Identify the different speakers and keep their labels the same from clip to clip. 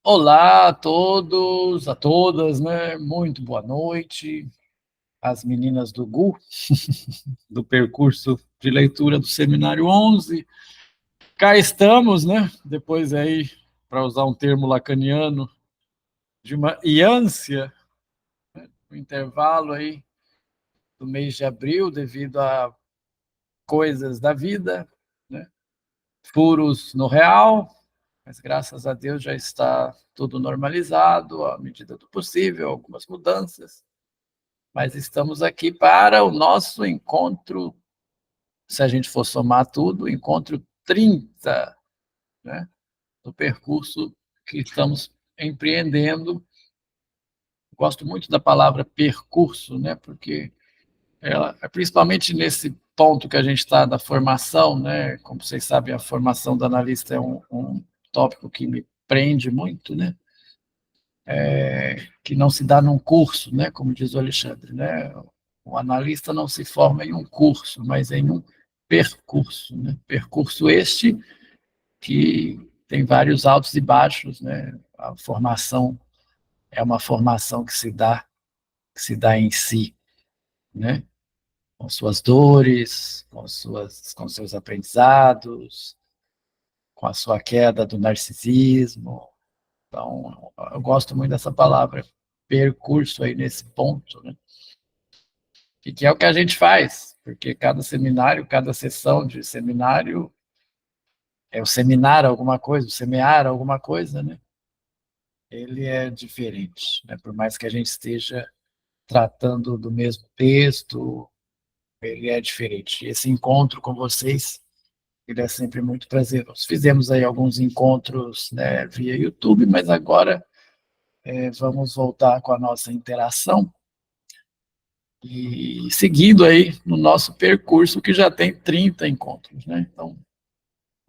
Speaker 1: Olá a todos, a todas, né? Muito boa noite. As meninas do GU, do percurso de leitura do Seminário 11. Cá estamos, né? Depois aí, para usar um termo lacaniano, de uma iância, um intervalo aí do mês de abril, devido a coisas da vida, né? Furos no real, mas graças a Deus já está tudo normalizado, à medida do possível, algumas mudanças. Mas estamos aqui para o nosso encontro, se a gente for somar tudo, encontro 30, né, do percurso que estamos empreendendo. Gosto muito da palavra percurso, né, porque ela, principalmente nesse ponto que a gente está da formação, né, como vocês sabem, a formação do analista é um tópico que me prende muito, né, que não se dá num curso, né, como diz o Alexandre, né, o analista não se forma em um curso, mas em um percurso, né? Percurso este que tem vários altos e baixos, né? A formação é uma formação que se dá em si, né? Com suas dores, com seus aprendizados, com a sua queda do narcisismo. Então, eu gosto muito dessa palavra percurso aí nesse ponto, né? E que é o que a gente faz, porque cada seminário, cada sessão de seminário é o seminar alguma coisa, o semear alguma coisa, né? Ele é diferente, né? Por mais que a gente esteja tratando do mesmo texto, ele é diferente. Esse encontro com vocês, ele é sempre muito prazeroso. Fizemos aí alguns encontros, né, via YouTube, mas agora vamos voltar com a nossa interação e seguindo aí no nosso percurso, que já tem 30 encontros, né? Então,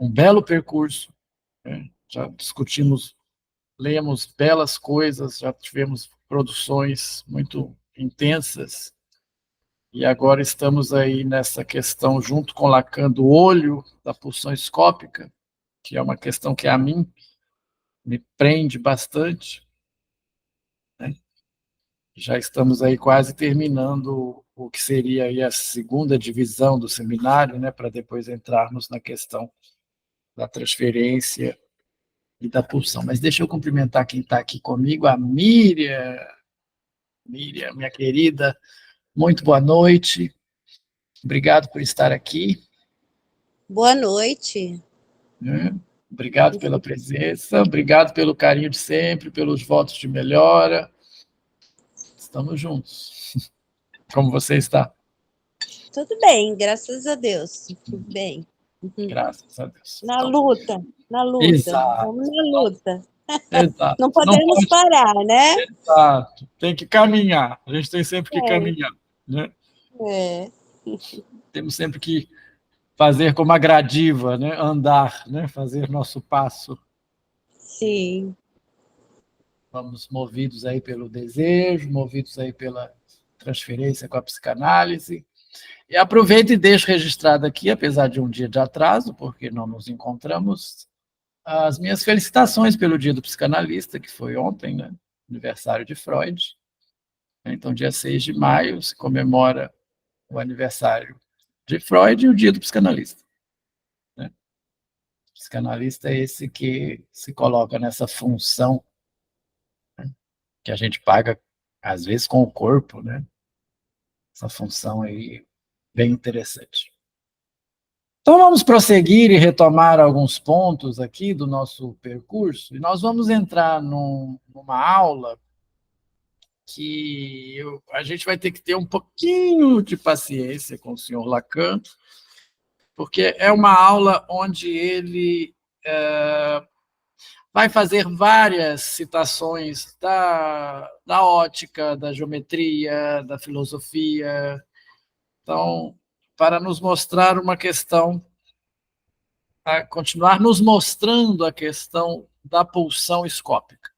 Speaker 1: um belo percurso, né? Já discutimos, lemos belas coisas, já tivemos produções muito intensas, e agora estamos aí nessa questão, junto com Lacan, do olho da pulsão escópica, que é uma questão que a mim me prende bastante, né? Já estamos aí quase terminando o que seria aí a segunda divisão do seminário, né, para depois entrarmos na questão da transferência e da pulsão. Mas deixa eu cumprimentar quem está aqui comigo, a Miriam. Miriam, minha querida, muito boa noite. Obrigado por estar aqui.
Speaker 2: Boa noite.
Speaker 1: Né? Obrigado pela presença, obrigado pelo carinho de sempre, pelos votos de melhora. Estamos juntos. Como você está?
Speaker 2: Tudo bem, graças a Deus. Tudo bem.
Speaker 1: Graças a Deus.
Speaker 2: Na
Speaker 1: Então,
Speaker 2: luta, na luta.
Speaker 1: exato,
Speaker 2: Vamos na luta.
Speaker 1: exato.
Speaker 2: Não
Speaker 1: Não
Speaker 2: podemos
Speaker 1: pode,
Speaker 2: parar, né?
Speaker 1: exato. Tem que caminhar. A gente tem sempre que caminhar, né?
Speaker 2: É.
Speaker 1: Temos sempre que fazer como a gradiva, né? Andar, né? Fazer nosso passo.
Speaker 2: Sim.
Speaker 1: Vamos movidos aí pelo desejo, movidos aí pela transferência com a psicanálise. E aproveito e deixo registrado aqui, apesar de um dia de atraso, porque não nos encontramos, as minhas felicitações pelo dia do psicanalista, que foi ontem, né? Aniversário de Freud. Então, dia 6 de maio se comemora o aniversário de Freud e o dia do psicanalista, né? O psicanalista é esse que se coloca nessa função, né, que a gente paga, às vezes, com o corpo, né? Essa função aí bem interessante. Então, vamos prosseguir e retomar alguns pontos aqui do nosso percurso, e nós vamos entrar numa aula que a gente vai ter que ter um pouquinho de paciência com o senhor Lacan, porque é uma aula onde ele vai fazer várias citações da ótica, da geometria, da filosofia, então, para nos mostrar uma questão, a continuar nos mostrando a questão da pulsão escópica.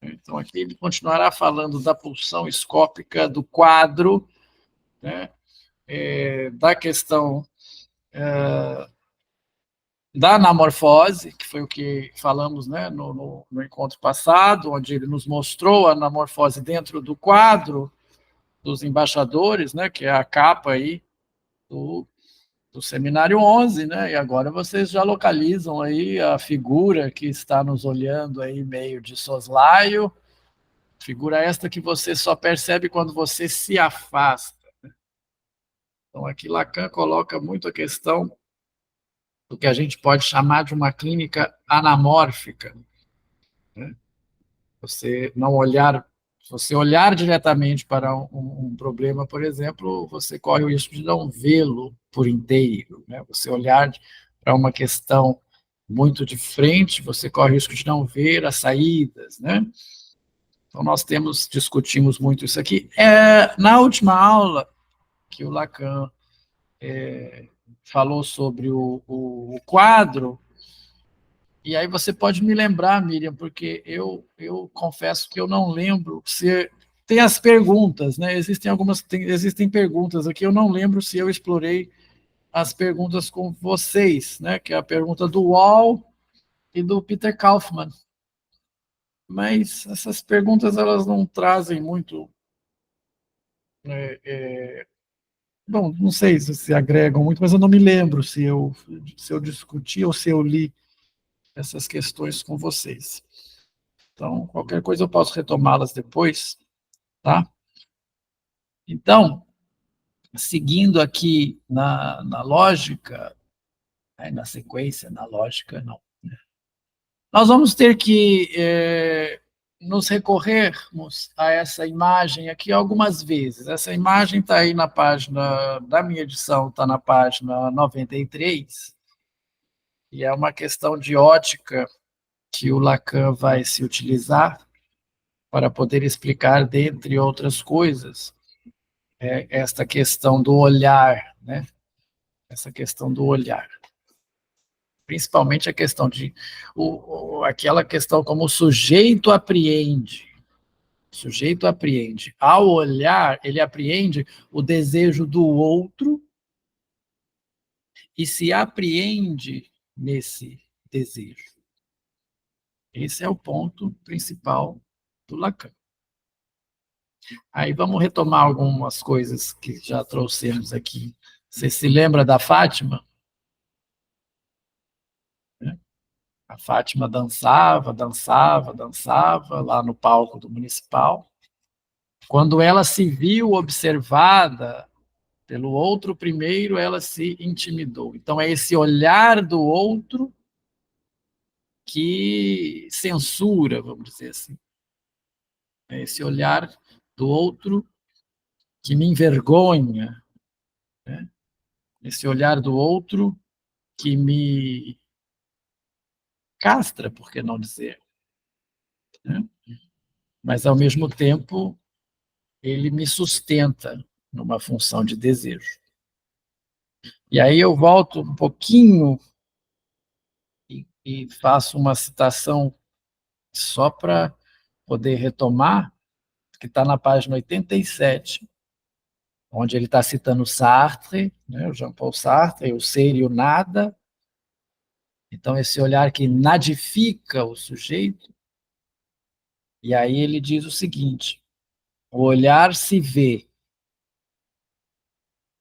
Speaker 1: Então, aqui ele continuará falando da pulsão escópica do quadro, né, da questão da anamorfose, que foi o que falamos, né, no encontro passado, onde ele nos mostrou a anamorfose dentro do quadro dos embaixadores, né, que é a capa aí do Seminário 11, né, e agora vocês já localizam aí a figura que está nos olhando aí meio de soslaio, figura esta que você só percebe quando você se afasta. Então, aqui Lacan coloca muito a questão do que a gente pode chamar de uma clínica anamórfica, né? Você não olhar, se você olhar diretamente para um problema, por exemplo, você corre o risco de não vê-lo por inteiro, né? Você olhar para uma questão muito de frente, você corre o risco de não ver as saídas, né? Então, nós discutimos muito isso aqui. Na última aula, que o Lacan falou sobre o quadro, e aí você pode me lembrar, Miriam, porque eu confesso que eu não lembro se tem as perguntas, né? Existem perguntas aqui, eu não lembro se eu explorei as perguntas com vocês, né? Que é a pergunta do Wall e do Peter Kaufmann. Mas essas perguntas elas não trazem muito, bom, não sei se agregam muito, mas eu não me lembro se eu discuti ou se eu li essas questões com vocês. Então, qualquer coisa eu posso retomá-las depois, tá? Então, seguindo aqui na lógica, na sequência, na lógica, não. Nós vamos ter que nos recorrermos a essa imagem aqui algumas vezes. Essa imagem está aí na página, da minha edição, está na página 93, e é uma questão de ótica que o Lacan vai se utilizar para poder explicar, dentre outras coisas, esta questão do olhar, né? Essa questão do olhar. Principalmente a questão de aquela questão como o sujeito apreende. O sujeito apreende. Ao olhar, ele apreende o desejo do outro e se apreende nesse desejo. Esse é o ponto principal do Lacan. Aí vamos retomar algumas coisas que já trouxemos aqui. Você se lembra da Fátima? A Fátima dançava, dançava, dançava lá no palco do Municipal. Quando ela se viu observada pelo outro primeiro, ela se intimidou. Então, é esse olhar do outro que censura, vamos dizer assim. É esse olhar do outro que me envergonha, né? Esse olhar do outro que me castra, por que não dizer, né? Mas, ao mesmo tempo, ele me sustenta numa função de desejo. E aí eu volto um pouquinho e faço uma citação só para poder retomar, que está na página 87, onde ele está citando Sartre, né, o Jean-Paul Sartre, o ser e o nada. Então, esse olhar que nadifica o sujeito. E aí ele diz o seguinte: o olhar se vê,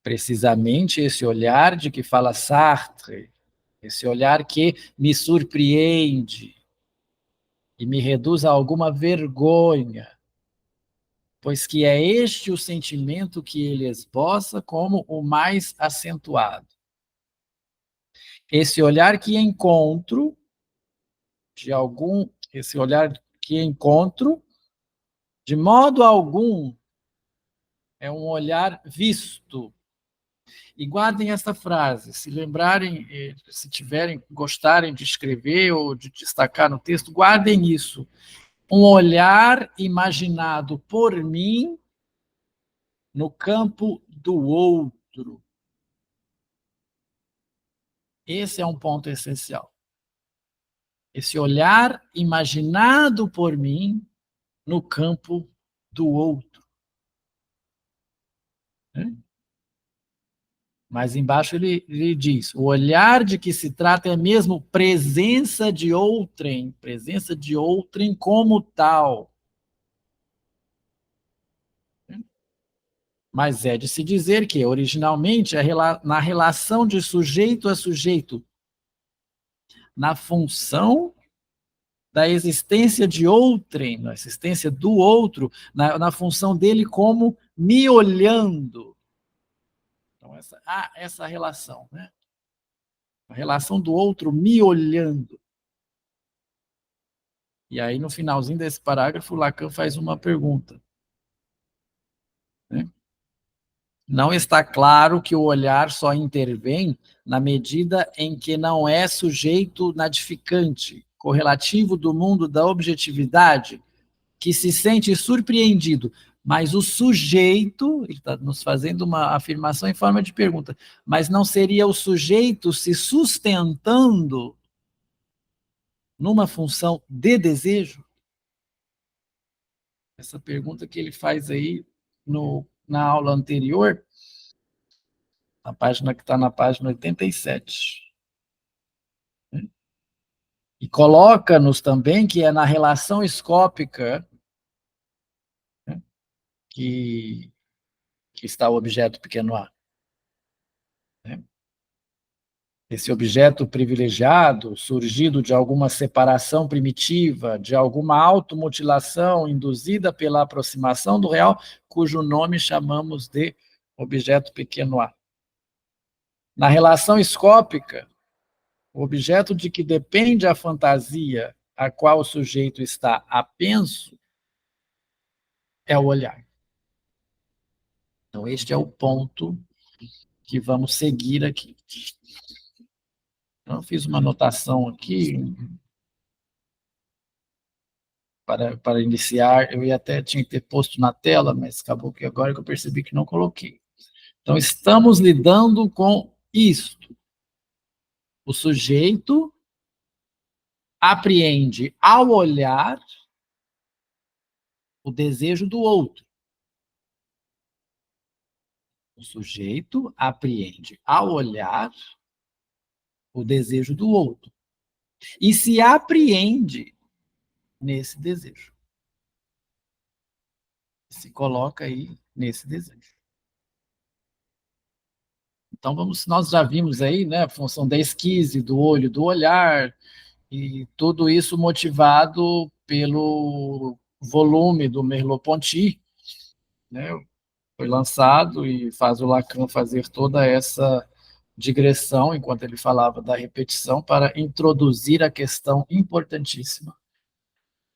Speaker 1: precisamente esse olhar de que fala Sartre, esse olhar que me surpreende e me reduz a alguma vergonha, pois que é este o sentimento que ele esboça como o mais acentuado. Esse olhar que encontro, esse olhar que encontro, de modo algum, é um olhar visto. E guardem esta frase, se lembrarem, se gostarem de escrever ou de destacar no texto, guardem isso. Um olhar imaginado por mim no campo do outro. Esse é um ponto essencial. Esse olhar imaginado por mim no campo do outro. Mas embaixo ele diz, o olhar de que se trata é mesmo presença de outrem como tal. Mas é de se dizer que, originalmente, na relação de sujeito a sujeito, na função da existência de outrem, na existência do outro, na função dele como me olhando. Então, essa relação, né? A relação do outro me olhando. E aí, no finalzinho desse parágrafo, Lacan faz uma pergunta, né? Não está claro que o olhar só intervém na medida em que não é sujeito nadificante, correlativo do mundo da objetividade, que se sente surpreendido, mas o sujeito, ele está nos fazendo uma afirmação em forma de pergunta, mas não seria o sujeito se sustentando numa função de desejo? Essa pergunta que ele faz aí na aula anterior, a página que está na página 87. E coloca-nos também que é na relação escópica, né, que está o objeto pequeno a. Né? Esse objeto privilegiado, surgido de alguma separação primitiva, de alguma automutilação induzida pela aproximação do real, cujo nome chamamos de objeto pequeno a. Na relação escópica, o objeto de que depende a fantasia a qual o sujeito está apenso é o olhar. Então, este é o ponto que vamos seguir aqui. Então, eu fiz uma anotação aqui para iniciar. Eu tinha que ter posto na tela, mas acabou que agora que eu percebi que não coloquei. Então, estamos lidando com isto. O sujeito apreende ao olhar o desejo do outro. O sujeito apreende ao olhar o desejo do outro. E se apreende nesse desejo. Se coloca aí nesse desejo. Então, nós já vimos aí, né, a função da esquise, do olho, do olhar, e tudo isso motivado pelo volume do Merleau-Ponty, né, foi lançado e faz o Lacan fazer toda essa digressão, enquanto ele falava da repetição, para introduzir a questão importantíssima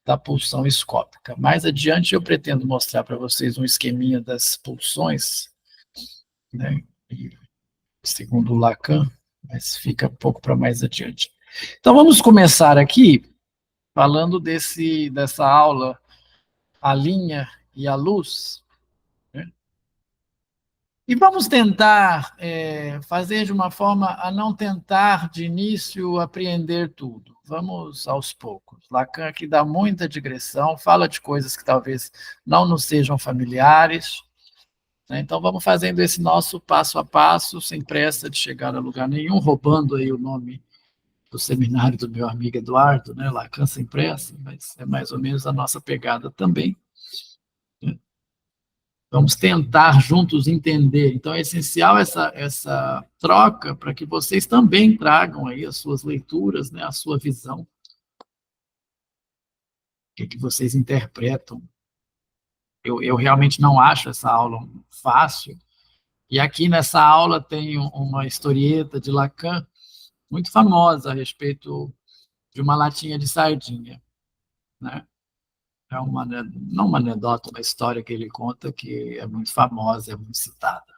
Speaker 1: da pulsão escópica. Mais adiante eu pretendo mostrar para vocês um esqueminha das pulsões, né, segundo o Lacan, mas fica um pouco para mais adiante. Então vamos começar aqui falando dessa aula, a linha e a luz, né? E vamos tentar fazer de uma forma a não tentar, de início, apreender tudo. Vamos aos poucos. Lacan aqui dá muita digressão, fala de coisas que talvez não nos sejam familiares, né? Então, vamos fazendo esse nosso passo a passo, sem pressa de chegar a lugar nenhum, roubando aí o nome do seminário do meu amigo Eduardo, né? Lacan sem pressa, mas é mais ou menos a nossa pegada também. Vamos tentar juntos entender. Então, é essencial essa troca para que vocês também tragam aí as suas leituras, né, a sua visão. O que vocês interpretam. Eu realmente não acho essa aula fácil. E aqui nessa aula tem uma historieta de Lacan muito famosa a respeito de uma latinha de sardinha, né? É não uma anedota, uma história que ele conta que é muito famosa, é muito citada.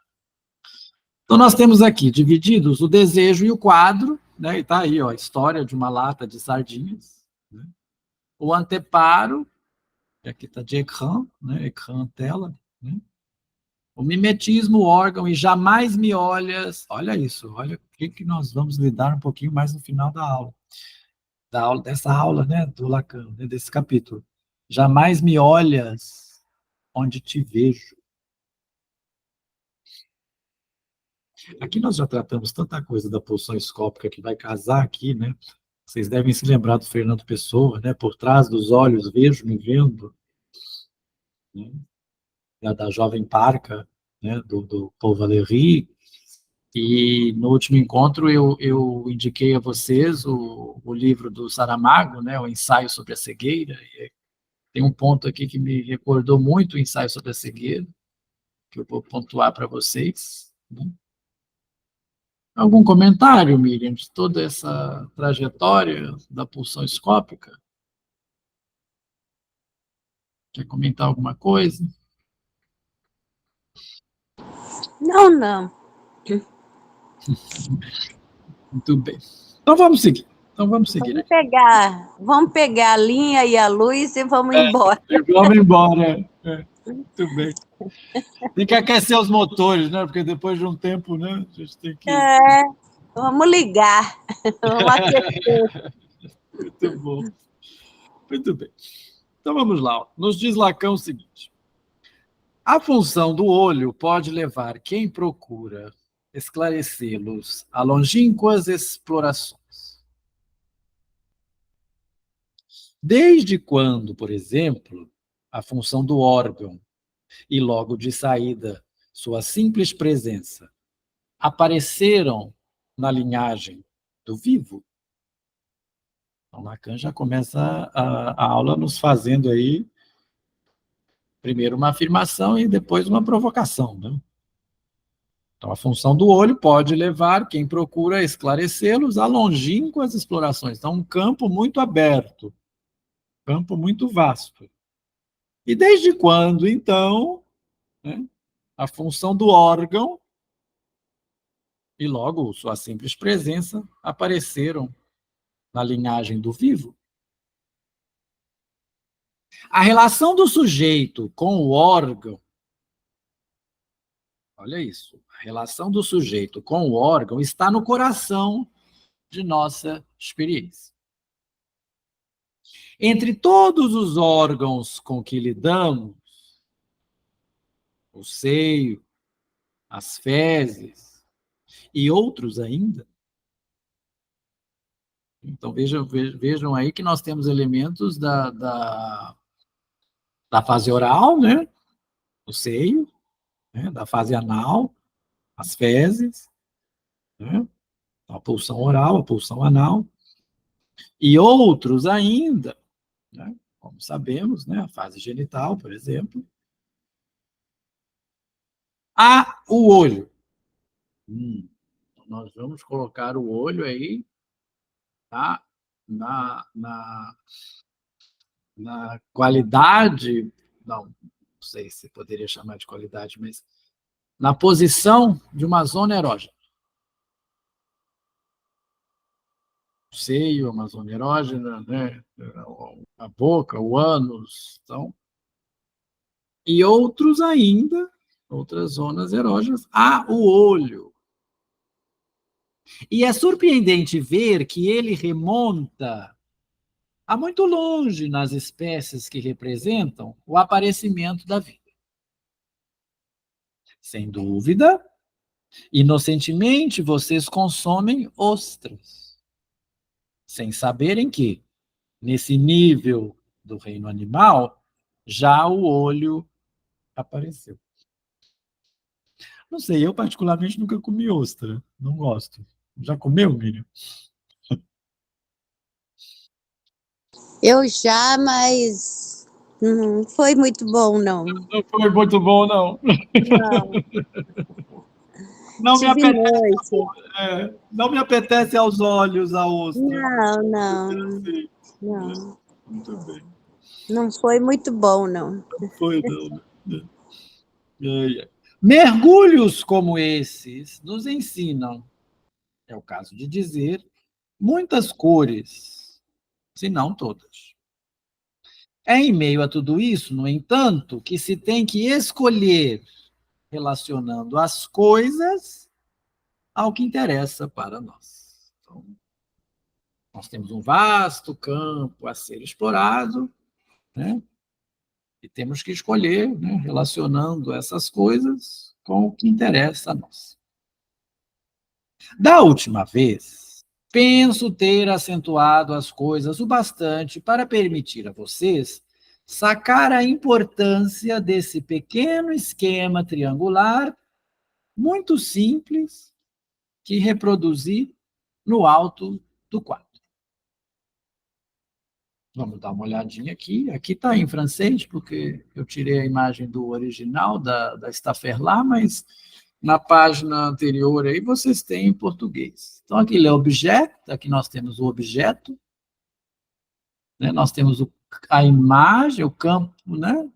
Speaker 1: Então, nós temos aqui divididos o desejo e o quadro, né? E está aí, ó, a história de uma lata de sardinhas, né? O anteparo, que aqui está de ecrã, né? Ecrã, tela, né? O mimetismo, órgão, e jamais me olhas. Olha isso, olha o que nós vamos lidar um pouquinho mais no final dessa aula, né? Do Lacan, né, desse capítulo. Jamais me olhas onde te vejo.
Speaker 3: Aqui nós já tratamos tanta coisa da pulsão escópica que vai casar aqui, né? Vocês devem se lembrar do Fernando Pessoa, né? Por trás dos olhos vejo-me vendo, né? Da Jovem Parca, né? Do Paul Valéry. E no último encontro eu indiquei a vocês o livro do Saramago, né? O Ensaio sobre a Cegueira. E tem um ponto aqui que me recordou muito o Ensaio sobre a Cegueira, que eu vou pontuar para vocês, né? Algum comentário, Miriam, de toda essa trajetória da pulsão escópica? Quer comentar alguma coisa?
Speaker 2: Não, não.
Speaker 3: Muito bem. Então vamos seguir.
Speaker 2: Vamos pegar a linha e a luz e vamos embora.
Speaker 3: Vamos embora. Muito bem. Tem que aquecer os motores, né? Porque depois de um tempo, né? A gente tem que...
Speaker 2: Vamos ligar. Vamos aquecer.
Speaker 3: Muito bom. Muito bem. Então vamos lá. Nos diz Lacan o seguinte: a função do olho pode levar quem procura esclarecê-los a longínquas explorações. Desde quando, por exemplo, a função do órgão e logo de saída sua simples presença apareceram na linhagem do vivo? Então, Lacan já começa a aula nos fazendo aí primeiro uma afirmação e depois uma provocação, né? Então, a função do olho pode levar quem procura esclarecê-los a longínquas explorações. Então, um campo muito aberto, campo muito vasto. E desde quando, então, né, a função do órgão e logo sua simples presença apareceram na linhagem do vivo? A relação do sujeito com o órgão, olha isso, a relação do sujeito com o órgão está no coração de nossa experiência. Entre todos os órgãos com que lidamos, o seio, as fezes e outros ainda, então vejam aí que nós temos elementos da fase oral, né? O seio, né? Da fase anal, as fezes, né? A pulsão oral, a pulsão anal, e outros ainda, né? Como sabemos, né? A fase genital, por exemplo. Há o olho. Nós vamos colocar o olho aí, tá? Na qualidade, não sei se poderia chamar de qualidade, mas na posição de uma zona erógena. O seio, uma zona erógena, né? A boca, o ânus, então, e outros ainda, outras zonas erógenas, há o olho. E é surpreendente ver que ele remonta a muito longe nas espécies que representam o aparecimento da vida. Sem dúvida, inocentemente vocês consomem ostras, sem saberem que, nesse nível do reino animal, já o olho apareceu. Não sei, eu particularmente nunca comi ostra, não gosto. Já comeu, Miriam?
Speaker 2: Eu já, mas não foi muito bom, não.
Speaker 3: Não foi muito bom, não.
Speaker 2: Não.
Speaker 3: Não me
Speaker 2: Tive
Speaker 3: apetece,
Speaker 2: noite.
Speaker 3: não me apetece aos olhos a ostra.
Speaker 2: Não. Não.
Speaker 3: Muito bem.
Speaker 2: Não foi muito bom, não.
Speaker 3: Não foi, não. Mergulhos como esses nos ensinam, é o caso de dizer, muitas cores, se não todas. É em meio a tudo isso, no entanto, que se tem que escolher relacionando as coisas ao que interessa para nós. Então, nós temos um vasto campo a ser explorado, né? E temos que escolher, né, relacionando essas coisas com o que interessa a nós. Da última vez, penso ter acentuado as coisas o bastante para permitir a vocês sacar a importância desse pequeno esquema triangular, muito simples, que reproduzi no alto do quadro. Vamos dar uma olhadinha aqui. Aqui está em francês, porque eu tirei a imagem do original, da Staferlat, mas na página anterior aí vocês têm em português. Então, aqui é objeto, aqui nós temos o objeto, né? Nós temos a imagem, o campo, né?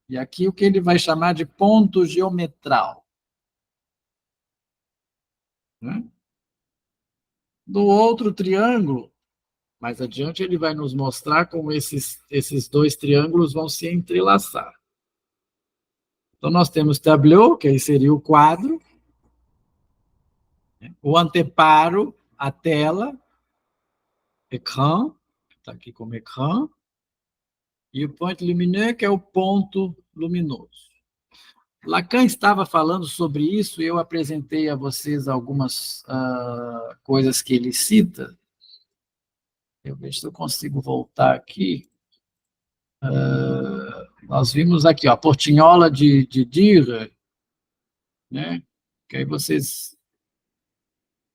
Speaker 3: E aqui o que ele vai chamar de ponto geometral, né? Do outro triângulo, mais adiante ele vai nos mostrar como esses dois triângulos vão se entrelaçar. Então, nós temos tableau, que aí seria o quadro, né? O anteparo, a tela, écran, está aqui como écran, e o point lumineux, que é o ponto luminoso. Lacan estava falando sobre isso, e eu apresentei a vocês algumas coisas que ele cita. Eu vejo se eu consigo voltar aqui. Nós vimos aqui, ó, a portinhola de Dürer, né? Que aí vocês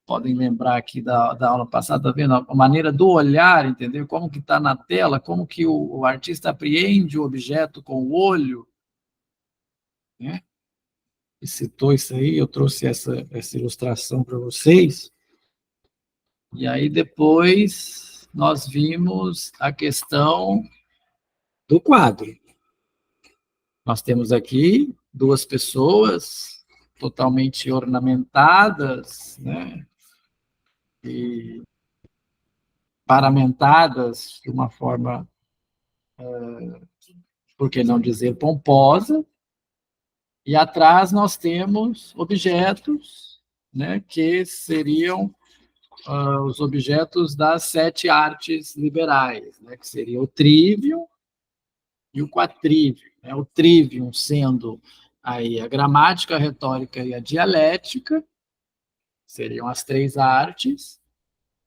Speaker 3: podem lembrar aqui da aula passada, tá vendo? A maneira do olhar, entendeu? Como que está na tela, como que o artista apreende o objeto com o olho, né? E citou isso aí, eu trouxe essa ilustração para vocês. E aí depois nós vimos a questão do quadro. Nós temos aqui duas pessoas totalmente ornamentadas, né? E paramentadas de uma forma, por que não dizer, pomposa, e atrás nós temos objetos, né, que seriam os objetos das 7 artes liberais, né, que seria o trivium e o quatrivium, né, o trivium sendo aí a gramática, a retórica e a dialética, seriam as 3 artes,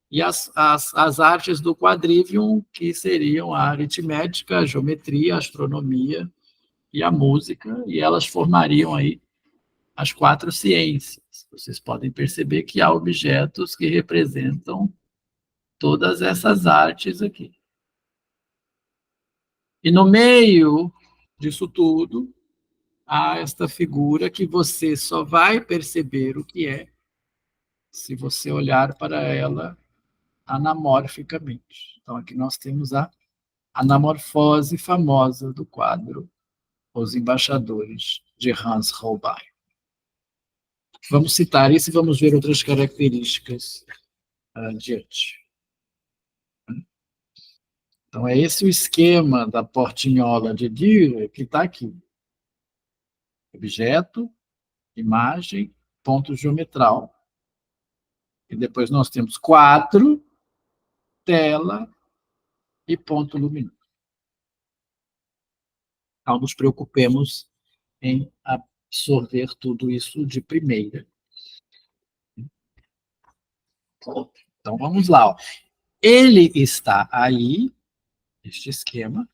Speaker 3: e as artes do quadrivium, que seriam a aritmética, a geometria, a astronomia e a música, e elas formariam aí as 4 ciências. Vocês podem perceber que há objetos que representam todas essas artes aqui. E no meio disso tudo, há esta figura que você só vai perceber o que é se você olhar para ela anamorficamente. Então, aqui nós temos a anamorfose famosa do quadro Os Embaixadores, de Hans Holbein. Vamos citar isso e vamos ver outras características adiante. Então, é esse o esquema da portinhola de Dürer que está aqui. Objeto, imagem, ponto geometral. E depois nós temos quadro, tela e ponto luminoso. Então, nos preocupemos em absorver tudo isso de primeira. Então, vamos lá. Ó. Ele está aí, este esquema,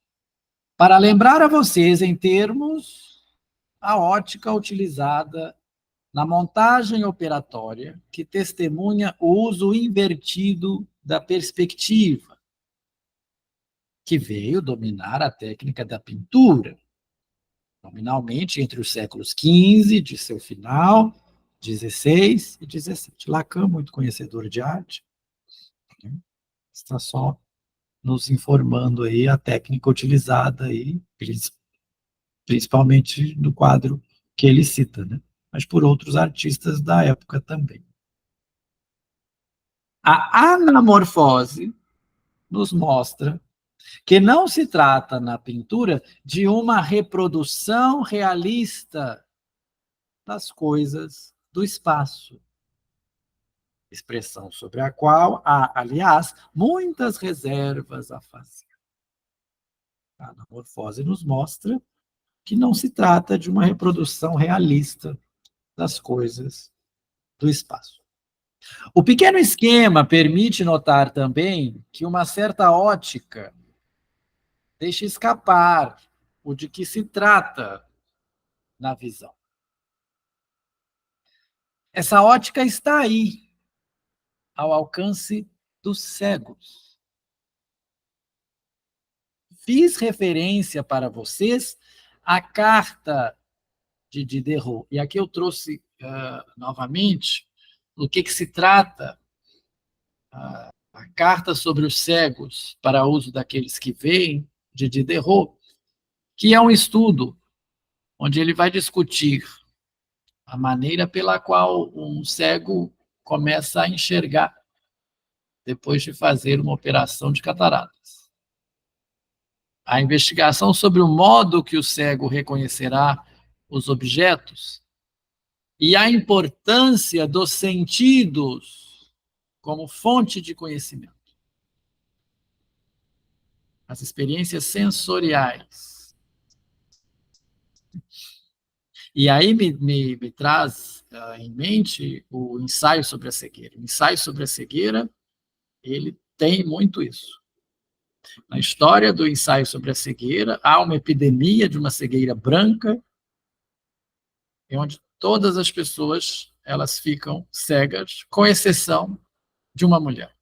Speaker 3: para lembrar a vocês em termos a ótica utilizada na montagem operatória que testemunha o uso invertido da perspectiva, que veio dominar a técnica da pintura, nominalmente entre os séculos XV, de seu final, XVI e XVII. Lacan, muito conhecedor de arte, está só nos informando aí a técnica utilizada aí, principalmente no quadro que ele cita, né? Mas por outros artistas da época também. A anamorfose nos mostra que não se trata na pintura de uma reprodução realista das coisas do espaço, expressão sobre a qual há, aliás, muitas reservas a fazer. A anamorfose nos mostra que não se trata de uma reprodução realista das coisas do espaço. O pequeno esquema permite notar também que uma certa ótica deixa escapar o de que se trata na visão. Essa ótica está aí, ao alcance dos cegos. Fiz referência para vocês à carta de Diderot. E aqui eu trouxe novamente do que se trata a carta sobre os cegos para uso daqueles que veem, de Diderot, que é um estudo onde ele vai discutir a maneira pela qual um cego começa a enxergar depois de fazer uma operação de cataratas. A investigação sobre o modo que o cego reconhecerá os objetos e a importância dos sentidos como fonte de conhecimento. As experiências sensoriais. E aí me traz em mente o ensaio sobre a cegueira. O ensaio sobre a cegueira, ele tem muito isso. Na história do ensaio sobre a cegueira, há uma epidemia de uma cegueira branca, onde todas as pessoas elas ficam cegas, com exceção de uma mulher.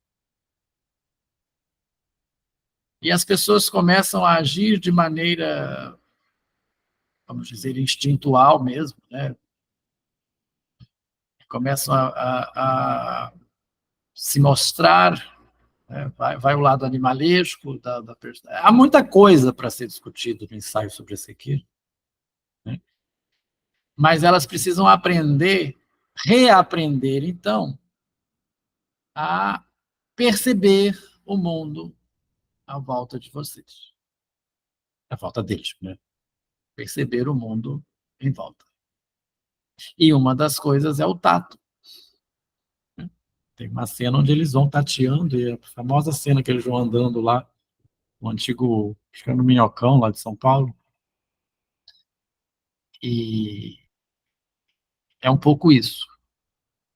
Speaker 3: E as pessoas começam a agir de maneira, vamos dizer, instintual mesmo, né? Começam a se mostrar, né? Vai o lado animalesco da personagem. Há muita coisa para ser discutido no ensaio sobre a cegueira, né? Mas elas precisam aprender, reaprender, então, a perceber o mundo à volta de vocês. À volta deles, né? Perceber o mundo em volta. E uma das coisas é o tato. Tem uma cena onde eles vão tateando, e a famosa cena que eles vão andando lá, no antigo, acho que é no Minhocão, lá de São Paulo. E é um pouco isso.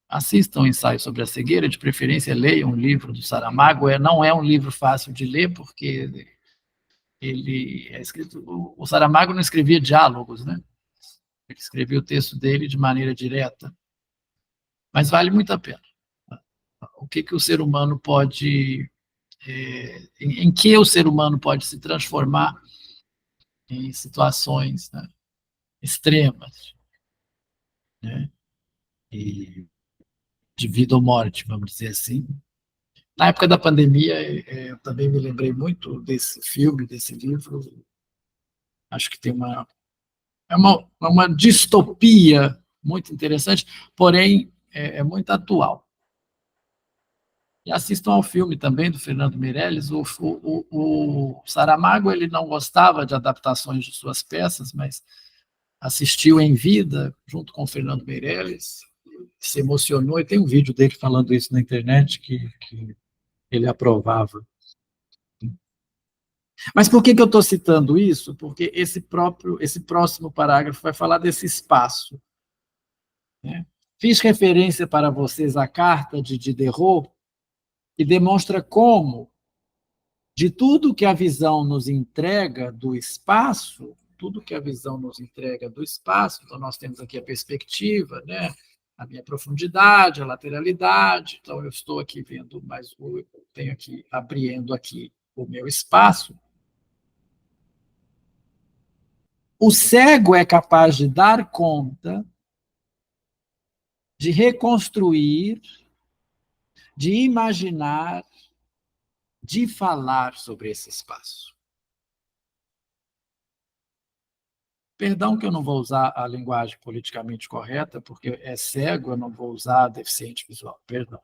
Speaker 3: Assistam o ensaio sobre a cegueira, de preferência leiam um livro do Saramago. Não é um livro fácil de ler, porque ele é escrito... O Saramago não escrevia diálogos, né? Ele escrevia o texto dele de maneira direta. Mas vale muito a pena. O que o ser humano pode... em que o ser humano pode se transformar em situações, né, extremas, né, e de vida ou morte, vamos dizer assim. Na época da pandemia, eu também me lembrei muito desse filme, desse livro. Acho que tem uma distopia muito interessante, porém é muito atual. E assistam ao filme também do Fernando Meirelles. O Saramago ele não gostava de adaptações de suas peças, mas assistiu em vida, junto com o Fernando Meirelles, se emocionou, e tem um vídeo dele falando isso na internet, que ele aprovava. Mas por que eu estou citando isso? Porque esse próximo parágrafo vai falar desse espaço, né? Fiz referência para vocês à carta de Diderot, que demonstra como, de tudo que a visão nos entrega do espaço, tudo que a visão nos entrega do espaço, então nós temos aqui a perspectiva, né? A minha profundidade, a lateralidade, então eu estou aqui vendo, mas eu tenho aqui, abrindo aqui o meu espaço. O cego é capaz de dar conta, de reconstruir, de imaginar, de falar sobre esse espaço. Perdão que eu não vou usar a linguagem politicamente correta, porque é cego, eu não vou usar deficiente visual, perdão.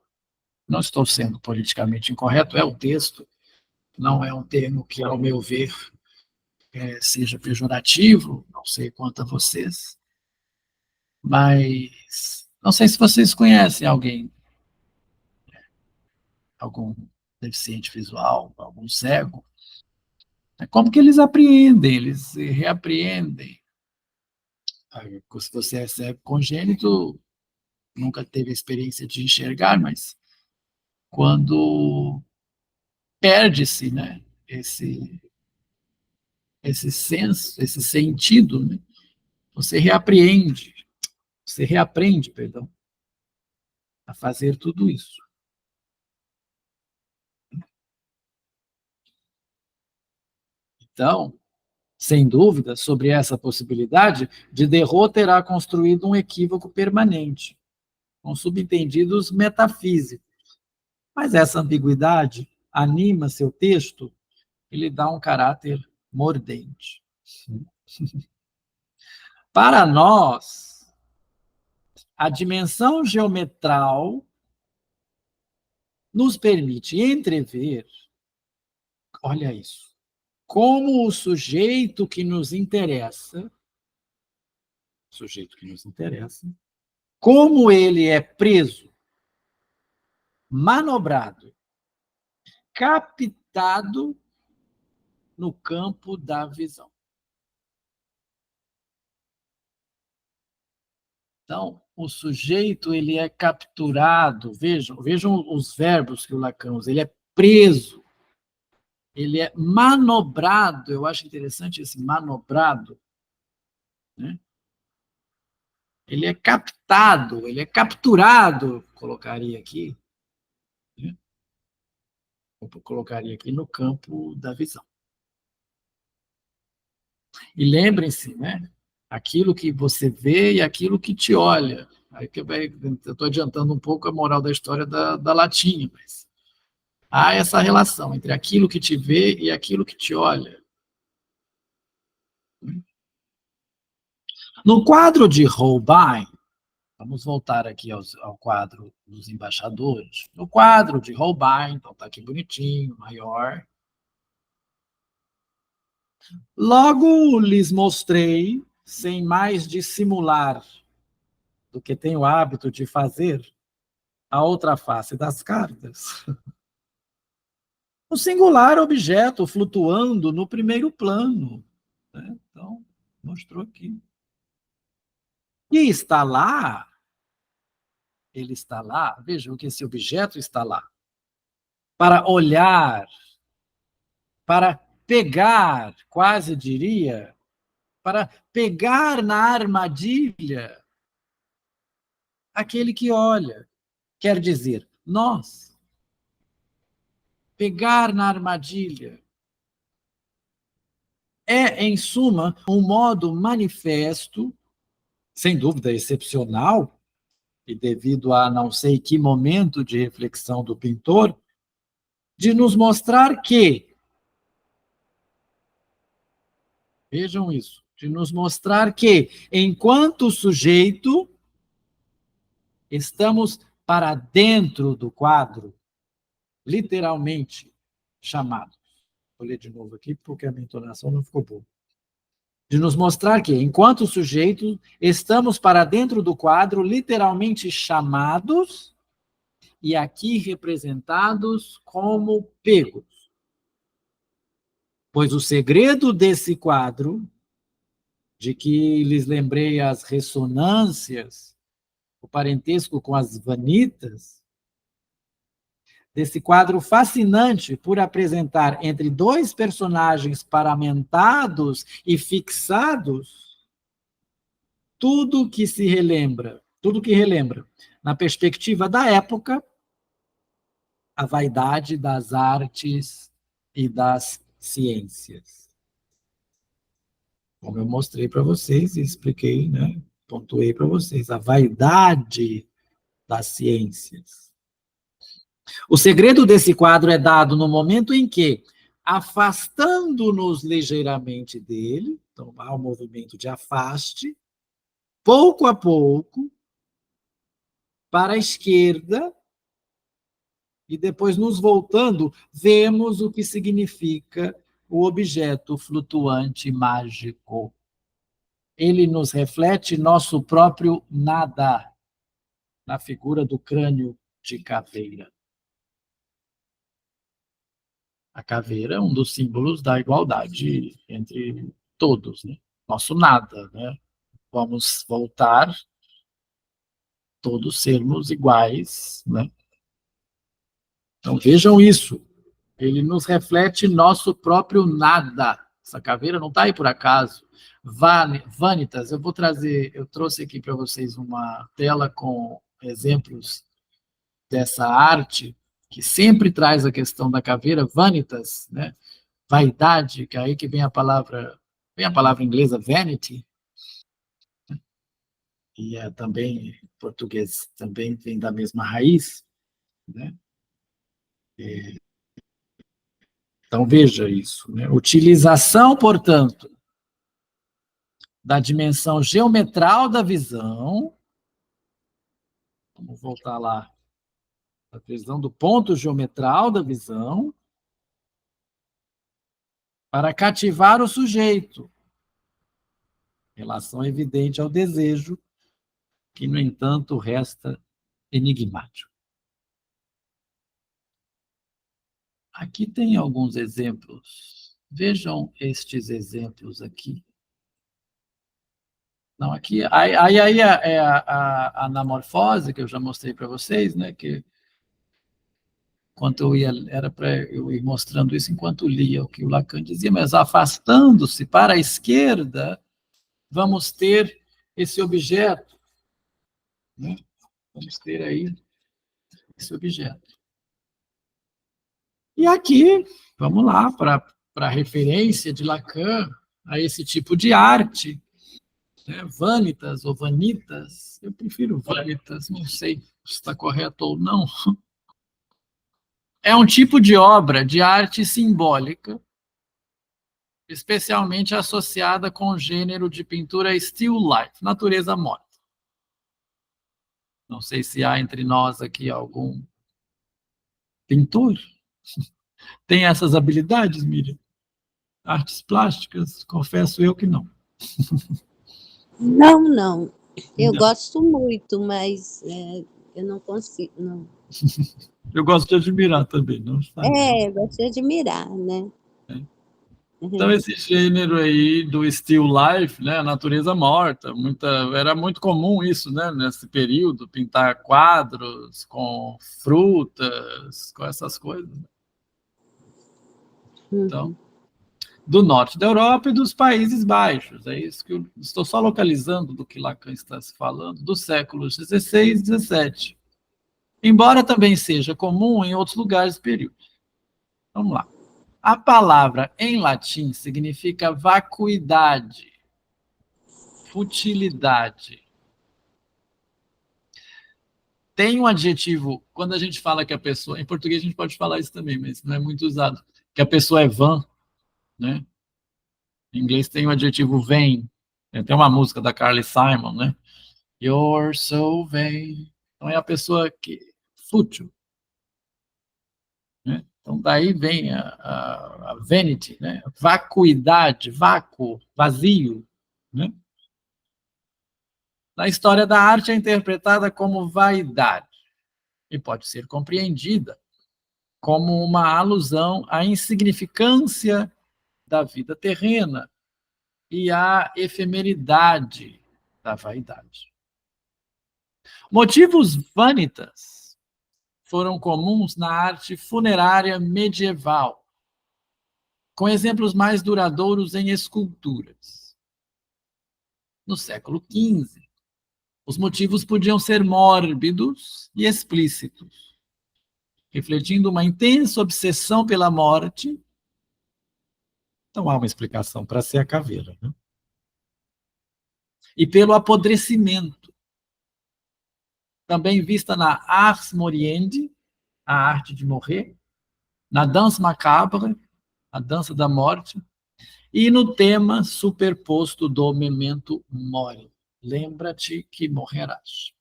Speaker 3: Não estou sendo politicamente incorreto, é o texto, não é um termo que, ao meu ver, seja pejorativo, não sei quanto a vocês, mas não sei se vocês conhecem alguém, algum deficiente visual, algum cego. Como que eles apreendem, eles reapreendem. Se você é cego congênito,
Speaker 1: nunca teve a experiência de enxergar, mas quando perde-se, né, esse senso, esse sentido, né, você reaprende, perdão, a fazer tudo isso. Então, sem dúvida, sobre essa possibilidade, Diderot terá construído um equívoco permanente, com subentendidos metafísicos. Mas essa ambiguidade anima seu texto e lhe dá um caráter mordente. Para nós, a dimensão geometral nos permite entrever, olha isso, como o sujeito que nos interessa, como ele é preso, manobrado, captado no campo da visão. Então, o sujeito ele é capturado, vejam os verbos que o Lacan usa, ele é preso, ele é manobrado, eu acho interessante esse manobrado, né? Ele é captado, ele é capturado, colocaria aqui, né? Eu colocaria aqui no campo da visão. E lembrem-se, né? Aquilo que você vê e aquilo que te olha. Aí que eu estou adiantando um pouco a moral da história da latinha, mas há essa relação entre aquilo que te vê e aquilo que te olha. No quadro de Holbein, vamos voltar aqui ao quadro dos embaixadores. No quadro de Holbein, então está aqui bonitinho, maior. Logo lhes mostrei, sem mais dissimular do que tenho o hábito de fazer, a outra face das cartas. Um singular objeto flutuando no primeiro plano, né? Então, mostrou aqui. E está lá, ele está lá, vejam que esse objeto está lá, para olhar, para pegar, quase diria, para pegar na armadilha aquele que olha. Quer dizer, nós. Pegar na armadilha. É, em suma, um modo manifesto, sem dúvida excepcional, e devido a não sei que momento de reflexão do pintor, de nos mostrar que, vejam isso, de nos mostrar que, enquanto sujeito, estamos para dentro do quadro, literalmente chamados. Vou ler de novo aqui, porque a minha entonação não ficou boa. De nos mostrar que, enquanto sujeito, estamos para dentro do quadro, literalmente chamados, e aqui representados como pegos. Pois o segredo desse quadro, de que lhes lembrei as ressonâncias, o parentesco com as vanitas, desse quadro fascinante por apresentar entre dois personagens paramentados e fixados tudo que relembra, na perspectiva da época, a vaidade das artes e das ciências. Como eu mostrei para vocês e expliquei, né, pontuei para vocês, a vaidade das ciências. O segredo desse quadro é dado no momento em que, afastando-nos ligeiramente dele, então há um movimento de afaste, pouco a pouco, para a esquerda, e depois nos voltando, vemos o que significa o objeto flutuante mágico. Ele nos reflete nosso próprio nada, na figura do crânio de caveira. A caveira é um dos símbolos da igualdade entre todos, né? Nosso nada, né? Vamos voltar todos sermos iguais, né? Então, vejam isso. Ele nos reflete nosso próprio nada. Essa caveira não está aí por acaso. Vanitas, eu trouxe aqui para vocês uma tela com exemplos dessa arte, que sempre traz a questão da caveira, vanitas, né? Vaidade, que é aí que vem a palavra inglesa vanity, e também em português também vem da mesma raiz, né? Então veja isso, né? Utilização, portanto, da dimensão geometral da visão, vamos voltar lá, a visão do ponto geometral da visão, para cativar o sujeito, relação evidente ao desejo, que, no entanto, resta enigmático. Aqui tem alguns exemplos. Vejam estes exemplos aqui. Não, aqui, aí é a anamorfose, que eu já mostrei para vocês, né? Que enquanto eu ia, era para eu ir mostrando isso enquanto lia o que o Lacan dizia, mas afastando-se para a esquerda, vamos ter esse objeto, né? Vamos ter aí esse objeto. E aqui, vamos lá, para a referência de Lacan a esse tipo de arte, né? Vanitas ou vanitas, eu prefiro vanitas, não sei se está correto ou não. É um tipo de obra de arte simbólica, especialmente associada com o gênero de pintura still life, natureza morta. Não sei se há entre nós aqui algum pintor. Tem essas habilidades, Miriam? Artes plásticas? Confesso eu que não.
Speaker 2: Não, não. Eu
Speaker 1: Não.
Speaker 2: gosto muito, mas eu não consigo, não.
Speaker 1: Eu gosto de admirar também, não está?
Speaker 2: Eu gosto de admirar, né?
Speaker 1: Então, esse gênero aí do still life, né, a natureza morta, era muito comum isso, né, nesse período, pintar quadros com frutas, com essas coisas. Então, do norte da Europa e dos Países Baixos, é isso que eu estou só localizando do que Lacan está se falando, dos séculos XVI e XVII. Embora também seja comum em outros lugares do período. Vamos lá. A palavra em latim significa vacuidade, futilidade. Tem um adjetivo, quando a gente fala que a pessoa, em português a gente pode falar isso também, mas não é muito usado, que a pessoa é vã, né? Em inglês tem o adjetivo vain. Tem uma música da Carly Simon, né? You're so vain. Então é a pessoa que fútil, né? Então daí vem a vanity, né? Vacuidade, vácuo, vazio, né? Na história da arte é interpretada como vaidade e pode ser compreendida como uma alusão à insignificância da vida terrena e à efemeridade da vaidade. Motivos vanitas foram comuns na arte funerária medieval, com exemplos mais duradouros em esculturas. No século XV, os motivos podiam ser mórbidos e explícitos, refletindo uma intensa obsessão pela morte. Então há uma explicação para ser a caveira, né? E pelo apodrecimento, também vista na Ars Moriendi, a arte de morrer, na Danse Macabre, a dança da morte, e no tema superposto do Memento Mori, lembra-te que morrerás.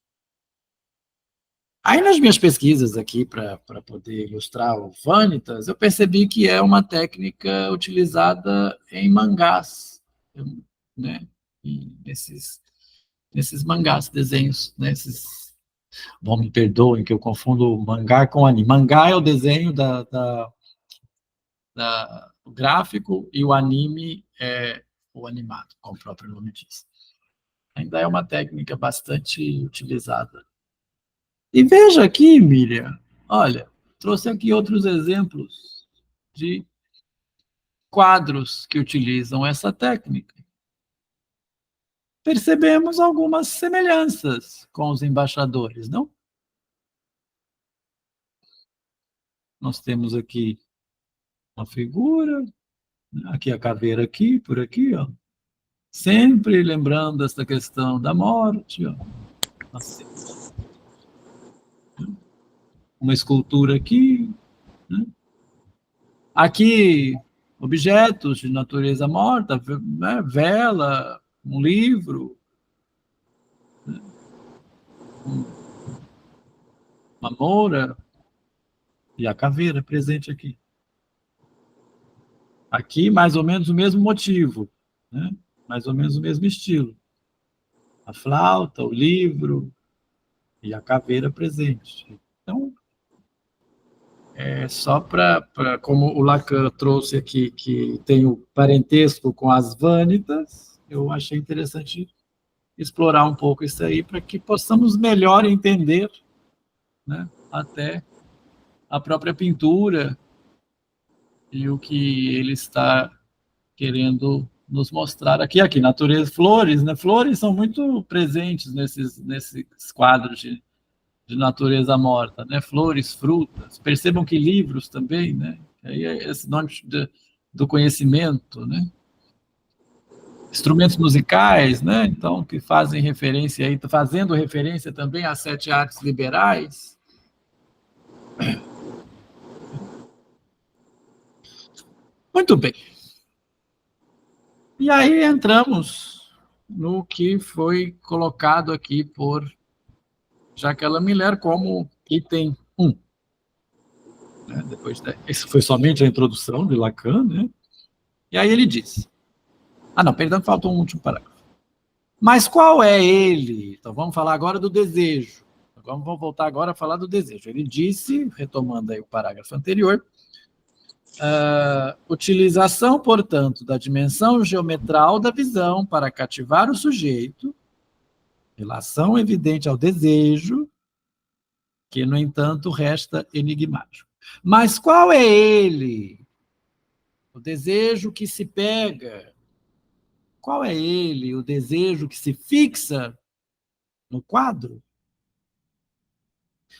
Speaker 1: Aí nas minhas pesquisas aqui, para poder ilustrar o Vanitas, eu percebi que é uma técnica utilizada em mangás, né? Nesses mangás, desenhos, nesses... Bom, me perdoem que eu confundo mangá com anime. Mangá é o desenho o gráfico e o anime é o animado, como o próprio nome diz. Ainda é uma técnica bastante utilizada
Speaker 3: E veja aqui, Miriam, olha, trouxe aqui outros exemplos de quadros que utilizam essa técnica. Percebemos algumas semelhanças com os embaixadores, não? Nós temos aqui uma figura, aqui a caveira aqui, por aqui, ó. Sempre lembrando essa questão da morte, ó. Nós temos uma escultura aqui, né? Aqui, objetos de natureza morta, né? Vela, um livro, né? Uma moura, e a caveira presente aqui. Aqui, mais ou menos o mesmo motivo, né? Mais ou menos o mesmo estilo. A flauta, o livro e a caveira presente. Então, é só para, como o Lacan trouxe aqui, que tem o parentesco com as vânitas, eu achei interessante explorar um pouco isso aí, para que possamos melhor entender, né, até a própria pintura e o que ele está querendo nos mostrar aqui. Aqui, natureza, flores, né? Flores são muito presentes nesses quadros de natureza morta, né? Flores, frutas. Percebam que livros também, né? Aí é esse nome do conhecimento, né? Instrumentos musicais, né? Então, que fazem referência aí, fazendo referência também às 7 artes liberais. Muito bem. E aí entramos no que foi colocado aqui por Jacques Miller como item 1. Né? Isso foi somente a introdução de Lacan, né? E aí ele diz... não, perdão, faltou um último parágrafo. Mas qual é ele? Então vamos falar agora do desejo. Vamos voltar agora a falar do desejo. Ele disse, retomando aí o parágrafo anterior, utilização, portanto, da dimensão geometral da visão para cativar o sujeito, relação evidente ao desejo, que, no entanto, resta enigmático. Mas qual é ele? O desejo que se pega. Qual é ele? O desejo que se fixa no quadro?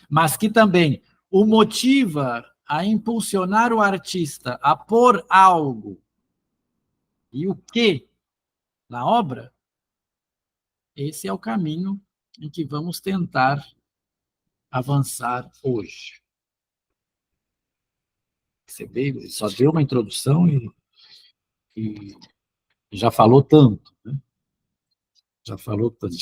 Speaker 3: Mas que também o motiva a impulsionar o artista a pôr algo. E o que na obra? Esse é o caminho em que vamos tentar avançar hoje. Você veio, só deu uma introdução e já falou tanto, né? Já falou tanto.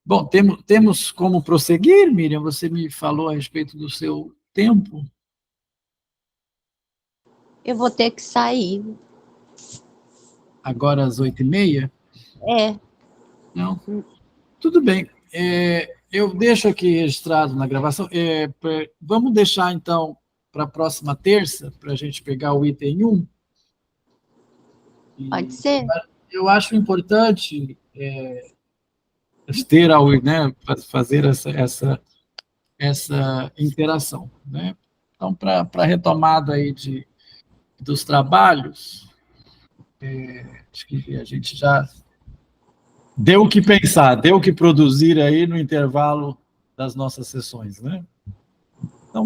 Speaker 3: Bom, temos como prosseguir, Miriam? Você me falou a respeito do seu tempo.
Speaker 2: Eu vou ter que sair.
Speaker 3: Agora às 8h30?
Speaker 2: É.
Speaker 3: Não? Tudo bem. Eu deixo aqui registrado na gravação. Vamos deixar, então, para a próxima terça, para a gente pegar o item 1?
Speaker 2: Pode ser.
Speaker 3: Eu acho importante ter, né, fazer essa interação, né? Então, para a retomada aí dos trabalhos, acho que a gente já deu o que pensar, deu o que produzir aí no intervalo das nossas sessões, né? Então,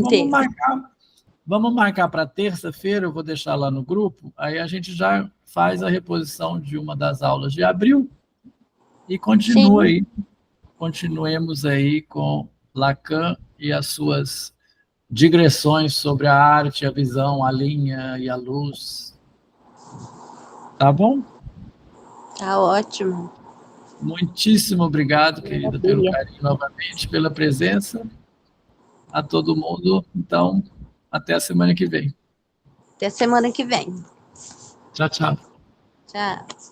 Speaker 3: vamos marcar para terça-feira, eu vou deixar lá no grupo, aí a gente já faz a reposição de uma das aulas de abril e continuemos aí com Lacan e as suas digressões sobre a arte, a visão, a linha e a luz. Tá bom?
Speaker 2: Tá ótimo.
Speaker 3: Muitíssimo obrigado, querida, pelo carinho novamente, pela presença. A todo mundo, então, até a semana que vem.
Speaker 2: Até semana que vem.
Speaker 3: Tchau, tchau.
Speaker 2: Tchau.